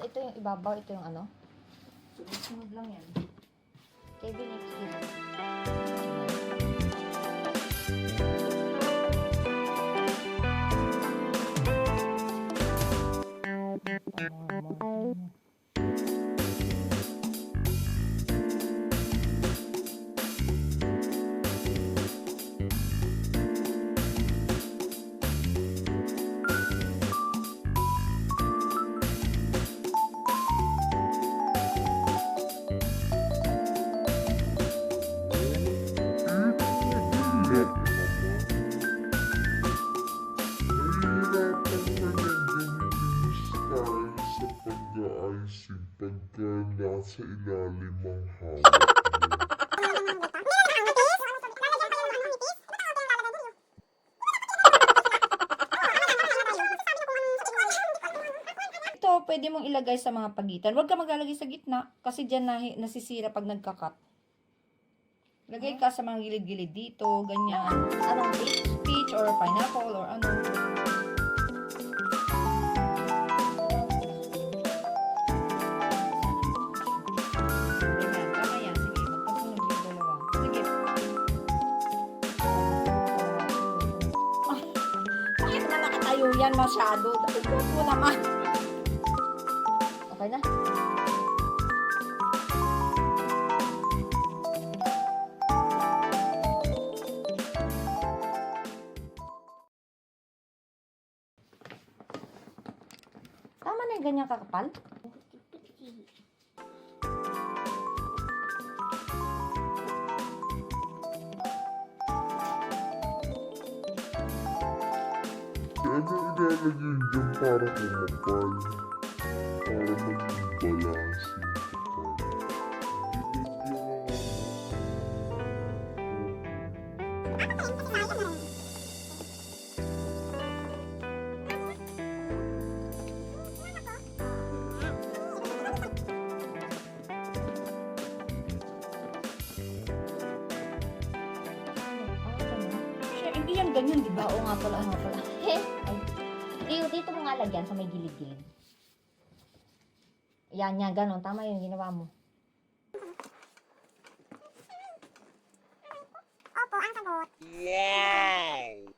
Ito yung ibabaw, ito yung ano. Sunod lang yan. Kevin, excuse. Pagka nasa ilalim ang hawak mo. Ito, pwede mong ilagay sa mga pagitan. Huwag ka maglalagay sa gitna kasi dyan nasisira pag nagkakat. Lagay ka sa mga gilid-gilid dito, ganyan. Anong peach or pineapple or ano. Yan masyado. Dapat mo naman. Okay na? Tama na yung ganyang kakapal? nilalagay dyan para kumapal. Para maging balance yung kapal. Siya, hindi yan ganyan, di ba? Oo nga pala, oo nga pala. Dito mo nga lagyan sa may gilid-gilid. Yan, ganon. Tama yung ginawa mo. Opo, ang sagot. Wow!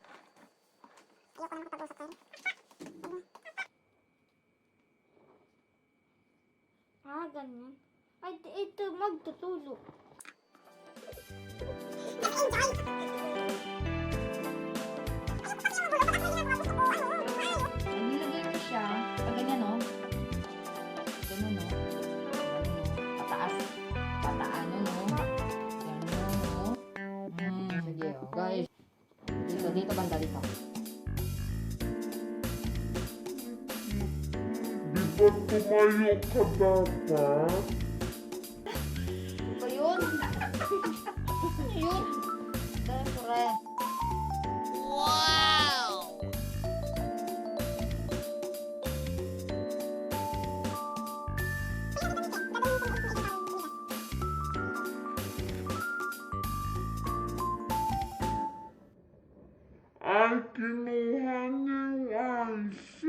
Ayoko na makapag-usap tayo. Ganyan. Ay, ito, magtutulog. Nilagay mo siya, pag ganyan, no? Ganun, no? Pataas. Pataano, no? Yan, no? Sige, oh. Guys. Dito, banda dito. Di ba tumayo ka dapat? Ba yun? Yun. Sure. Ay, kinuha niyo yung IC.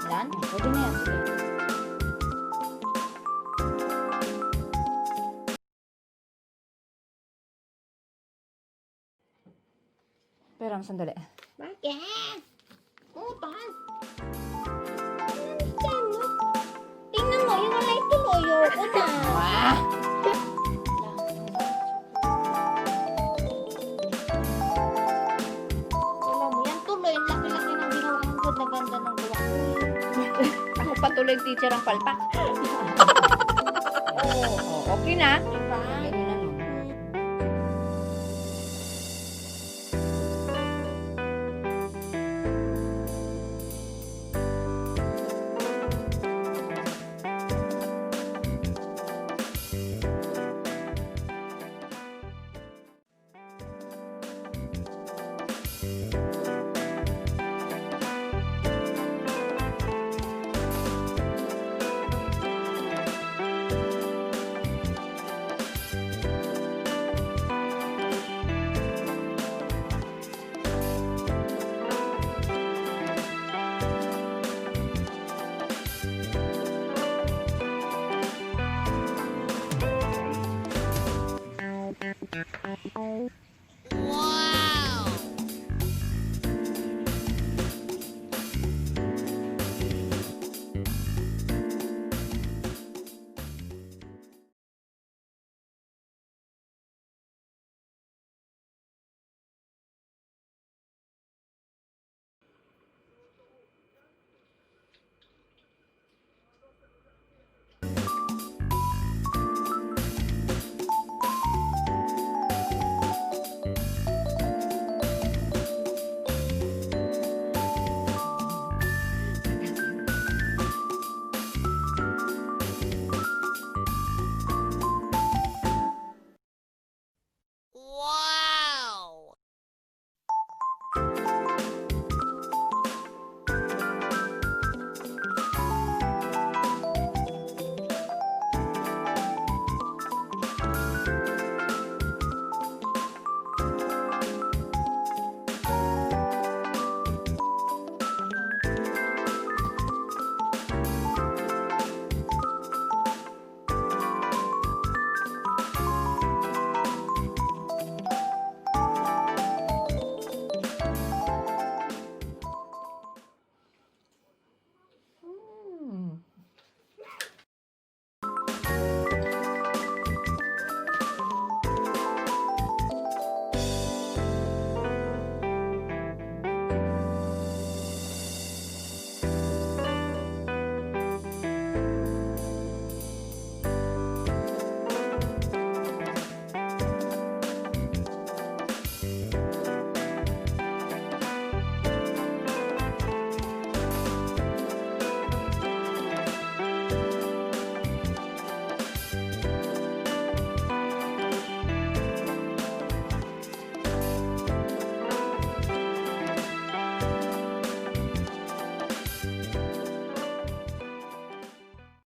Yan. Pwede na yan. Sige. Pero, sandali. Bakit? Utas. Tingnan mo, yung wala ituloy. Ayoko na. Alam mo, yan tuloy. Ang laki-laki ng ginawa. Ang ganda-ganda ng gawa. Ako patuloy teacher ang palpak. Oo, okay na. Diba?